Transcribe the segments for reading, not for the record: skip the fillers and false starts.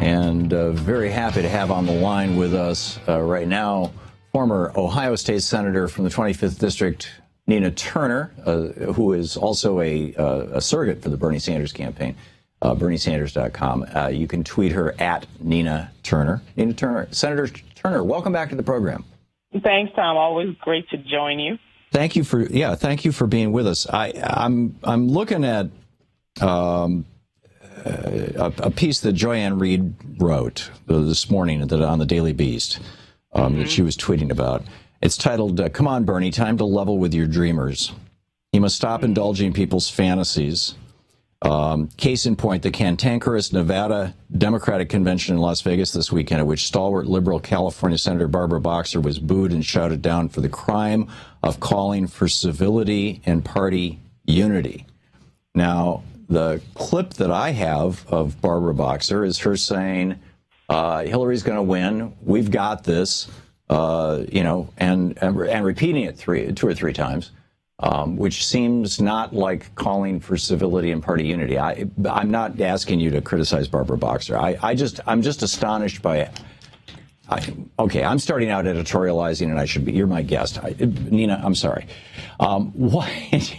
And very happy to have on the line with us right now former Ohio State Senator from the 25th District, Nina Turner, who is also a surrogate for the Bernie Sanders campaign, BernieSanders.com. You can tweet her at Nina Turner. Nina Turner, Senator Turner, welcome back to the program. Thanks, Tom. Always great to join you. Thank you for being with us. I'm looking at a piece that Joyanne Reed wrote this morning on the Daily Beast that she was tweeting about. It's titled, "Come on, Bernie, time to level with your dreamers. You must stop indulging people's fantasies." Case in point, the cantankerous Nevada Democratic Convention in Las Vegas this weekend, at which stalwart liberal California Senator Barbara Boxer was booed and shouted down for the crime of calling for civility and party unity. Now, the clip that I have of Barbara Boxer is her saying, Hillary's going to win. We've got this, and repeating it two or three times, which seems not like calling for civility and party unity. I'm not asking you to criticize Barbara Boxer. I'm just astonished by it. I'm starting out editorializing, and you're my guest. Nina, I'm sorry. What,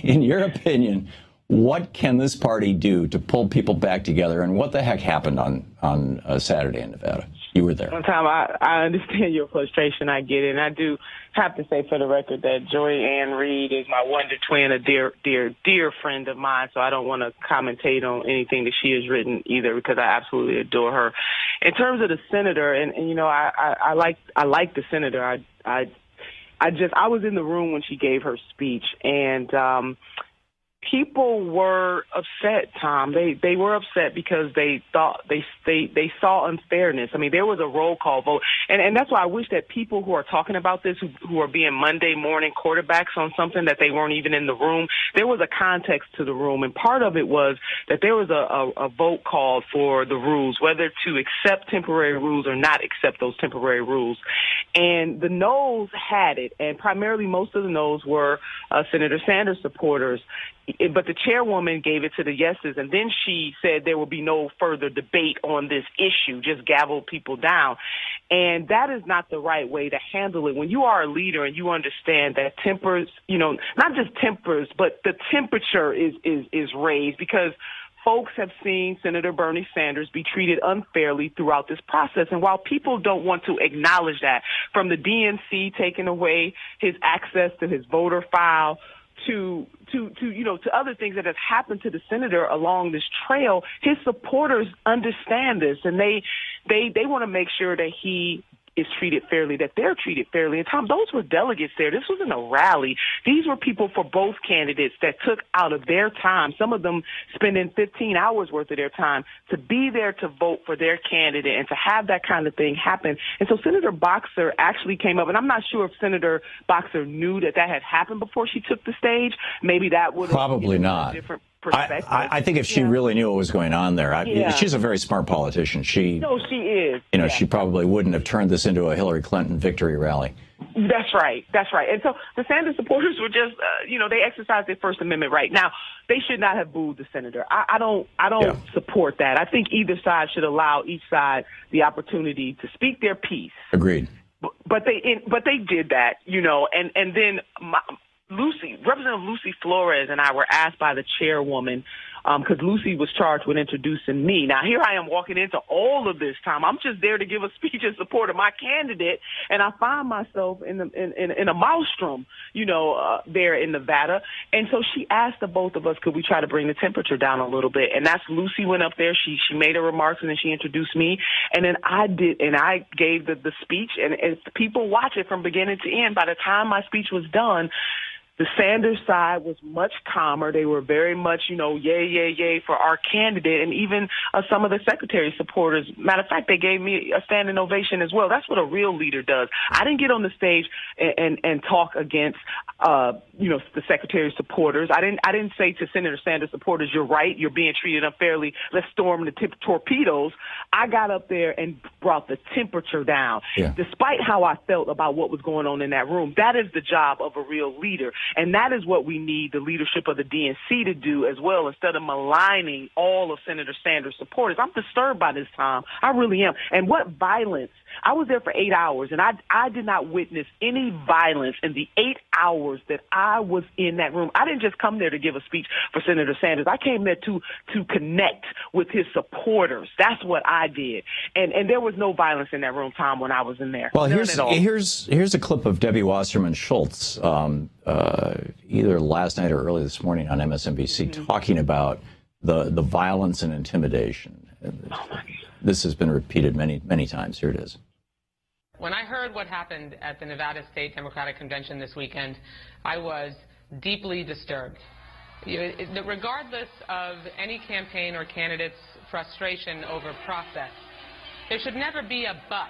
in your opinion, what can this party do to pull people back together? And what the heck happened on Saturday in Nevada? You were there. Tom, I understand your frustration. I get it. And I do have to say for the record that Joyanne Reed is my wonder twin, a dear, dear, dear friend of mine. So I don't want to commentate on anything that she has written either, because I absolutely adore her. In terms of the senator, and I like the senator. I was in the room when she gave her speech, and people were upset, Tom. They were upset because they thought they saw unfairness. I mean, there was a roll call vote. And that's why I wish that people who are talking about this, who are being Monday morning quarterbacks on something that they weren't even in the room, there was a context to the room. And part of it was that there was a vote called for the rules, whether to accept temporary rules or not accept those temporary rules. And the noes had it. And primarily most of the noes were Senator Sanders supporters. But the chairwoman gave it to the yeses, and then she said there will be no further debate on this issue, just gavel people down. And that is not the right way to handle it. When you are a leader and you understand that tempers, not just tempers, but the temperature is raised, because folks have seen Senator Bernie Sanders be treated unfairly throughout this process. And while people don't want to acknowledge that, from the DNC taking away his access to his voter file, to other things that have happened to the senator along this trail, his supporters understand this, and they want to make sure that he is treated fairly, that they're treated fairly. And Tom, those were delegates there. This wasn't a rally. These were people for both candidates that took out of their time, some of them spending 15 hours worth of their time, to be there to vote for their candidate and to have that kind of thing happen. And so Senator Boxer actually came up, and I'm not sure if Senator Boxer knew that had happened before she took the stage. Maybe that would have probably not. Different. I think if she really knew what was going on there, she's a very smart politician. She is. She probably wouldn't have turned this into a Hillary Clinton victory rally. That's right. And so the Sanders supporters were just, they exercised their First Amendment right. Now, they should not have booed the senator. I don't support that. I think either side should allow each side the opportunity to speak their piece. Agreed. But they did that, and then Representative Lucy Flores and I were asked by the chairwoman, because Lucy was charged with introducing me. Now, here I am walking into all of this, Tom. I'm just there to give a speech in support of my candidate, and I find myself in a maelstrom, there in Nevada. And so she asked the both of us, could we try to bring the temperature down a little bit? And that's Lucy went up there. She made her remarks, and then she introduced me. And then I did, and I gave the speech, and as people watch it from beginning to end, by the time my speech was done, the Sanders side was much calmer. They were very much, yay, yay, yay for our candidate. And even some of the secretary supporters, matter of fact, they gave me a standing ovation as well. That's what a real leader does. I didn't get on the stage and talk against, the secretary supporters. I didn't say to Senator Sanders supporters, you're right, you're being treated unfairly, let's storm the torpedoes. I got up there and brought the temperature down. Yeah. Despite how I felt about what was going on in that room, that is the job of a real leader. And that is what we need the leadership of the DNC to do as well, instead of maligning all of Senator Sanders' supporters. I'm disturbed by this, Tom. I really am. And what violence. I was there for 8 hours, and I did not witness any violence in the 8 hours that I was in that room. I didn't just come there to give a speech for Senator Sanders. I came there to connect with his supporters. That's what I did. And there was no violence in that room, Tom, when I was in there. Well, None at all. here's a clip of Debbie Wasserman Schultz, either last night or early this morning on MSNBC, talking about the violence and intimidation. This has been repeated many, many times. Here it is. When I heard what happened at the Nevada State Democratic Convention this weekend, I was deeply disturbed. Regardless of any campaign or candidate's frustration over process, there should never be a but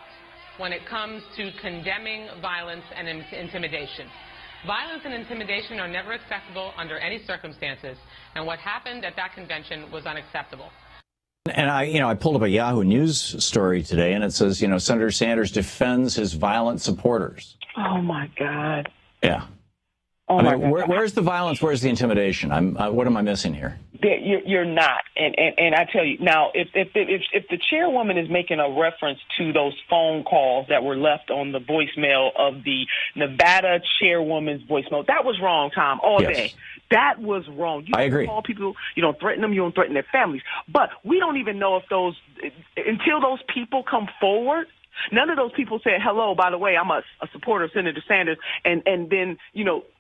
when it comes to condemning violence and intimidation. Violence and intimidation are never acceptable under any circumstances, and what happened at that convention was unacceptable. And I pulled up a Yahoo News story today, and it says, Senator Sanders defends his violent supporters. Oh, my God. Yeah. Oh, my God. Where's the violence? Where's the intimidation? What am I missing here? You're not. And I tell you, now, if the chairwoman is making a reference to those phone calls that were left on the voicemail of the Nevada chairwoman's voicemail, that was wrong, Tom, all day. That was wrong. You I agree. Call people, you don't threaten them, you don't threaten their families. But we don't even know if until those people come forward. None of those people said, hello, by the way, I'm a supporter of Senator Sanders, and then,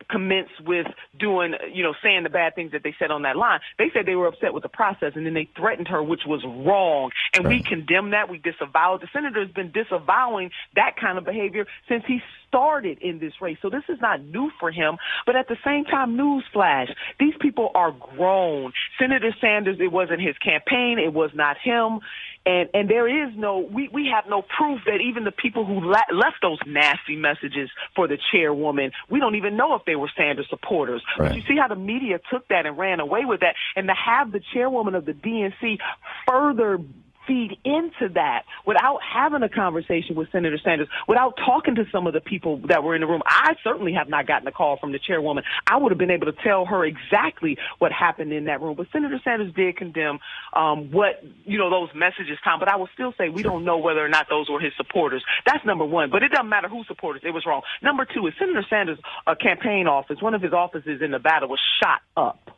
commence with doing, saying the bad things that they said on that line. They said they were upset with the process, and then they threatened her, which was wrong. And we condemn that. We disavow it. The senator has been disavowing that kind of behavior since he started in this race. So this is not new for him. But at the same time, newsflash, these people are grown. Senator Sanders, it wasn't his campaign. It was not him. And there is we have no proof that even the people who left those nasty messages for the chairwoman, we don't even know if they were Sanders supporters. Right. But you see how the media took that and ran away with that, and to have the chairwoman of the DNC further feed into that without having a conversation with Senator Sanders, without talking to some of the people that were in the room. I certainly have not gotten a call from the chairwoman. I would have been able to tell her exactly what happened in that room. But Senator Sanders did condemn those messages, Tom. But I will still say we don't know whether or not those were his supporters. That's number one. But it doesn't matter who supporters. It was wrong. Number two is Senator Sanders' campaign office, one of his offices in Nevada, was shot up.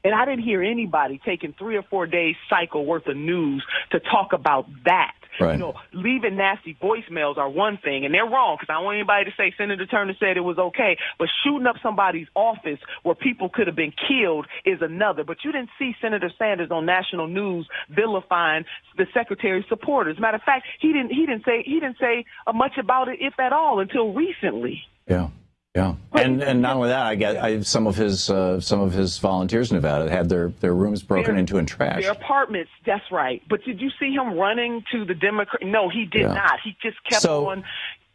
And I didn't hear anybody taking 3 or 4 days cycle worth of news to talk about that. Right. Leaving nasty voicemails are one thing, and they're wrong, because I don't want anybody to say Senator Turner said it was okay. But shooting up somebody's office where people could have been killed is another. But you didn't see Senator Sanders on national news vilifying the secretary's supporters. Matter of fact, he didn't say much about it, if at all, until recently. Yeah. Yeah, and not only that, some of his volunteers in Nevada had their rooms broken into and trashed. Their apartments, that's right. But did you see him running to the Democrat? No, he did not. He just kept on.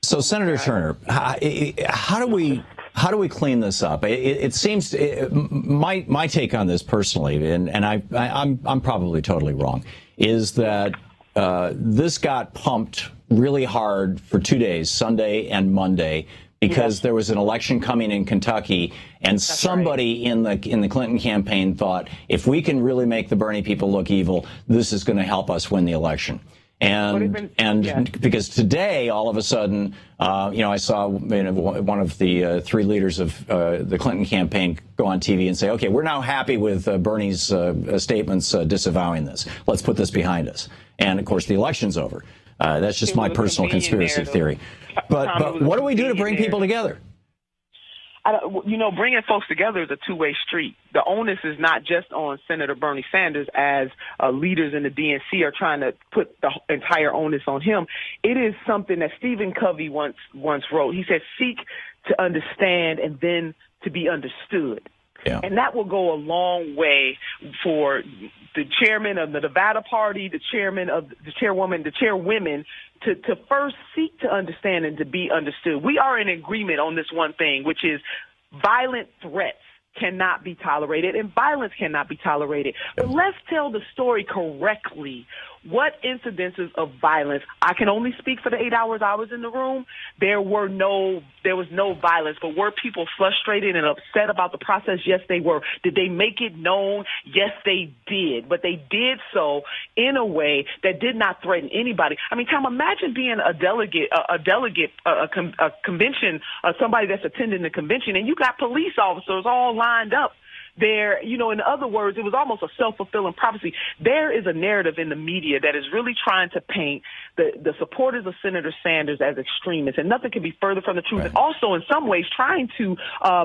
So, Senator Turner, how do we clean this up? It seems my take on this personally, and I'm probably totally wrong, is that this got pumped really hard for 2 days, Sunday and Monday, because there was an election coming in Kentucky, and somebody in the Clinton campaign thought, if we can really make the Bernie people look evil, this is going to help us win the election. And because today, all of a sudden, I saw one of the three leaders of the Clinton campaign go on TV and say, okay, we're now happy with Bernie's statements disavowing this. Let's put this behind us. And, of course, the election's over. That's just my personal conspiracy theory. But what do we do to bring people together? Bringing folks together is a two-way street. The onus is not just on Senator Bernie Sanders, as leaders in the DNC are trying to put the entire onus on him. It is something that Stephen Covey once wrote. He said, seek to understand and then to be understood. Yeah. And that will go a long way for the chairman of the Nevada Party, the chairwomen to first seek to understand and to be understood. We are in agreement on this one thing, which is violent threats cannot be tolerated and violence cannot be tolerated. But let's tell the story correctly. what incidences of violence? I can only speak for the 8 hours I was in the room. There was no violence, but were people frustrated and upset about the process? Yes, they were. Did they make it known? Yes, they did. But they did so in a way that did not threaten anybody. I mean, Tom, imagine being a convention, somebody that's attending the convention, and you got police officers all lined up there. You know, in other words, it was almost a self-fulfilling prophecy. There is a narrative in the media that is really trying to paint the supporters of Senator Sanders as extremists, and nothing can be further from the truth. Right. And also, in some ways, trying to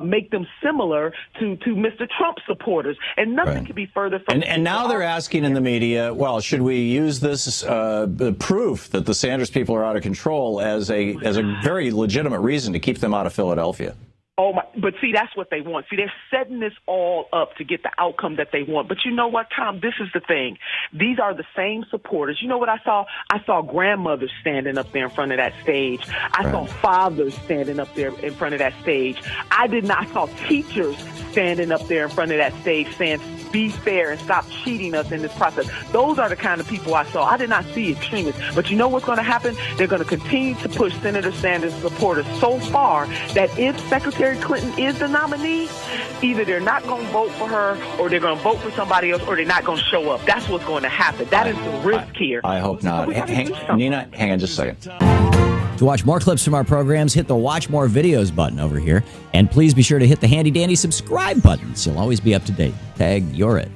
make them similar to Mr. Trump supporters, and nothing Right. can be further from. And now they're asking in the media, well, should we use this proof that the Sanders people are out of control as a very legitimate reason to keep them out of Philadelphia? Oh my! But see, that's what they want. See, they're setting this all up to get the outcome that they want. But you know what, Tom? This is the thing. These are the same supporters. You know what I saw? I saw grandmothers standing up there in front of that stage. I saw fathers standing up there in front of that stage. I saw teachers standing up there in front of that stage saying, be fair and stop cheating us in this process. Those are the kind of people I saw. I did not see extremists. But you know what's going to happen? They're going to continue to push Senator Sanders' supporters so far that if Secretary Clinton is the nominee, either they're not going to vote for her, or they're going to vote for somebody else, or they're not going to show up. That's what's going to happen. That is the risk here. I hope not. Nina, hang on just a second. To watch more clips from our programs, hit the Watch More Videos button over here. And please be sure to hit the handy-dandy subscribe button so you'll always be up to date. Tag, you're it.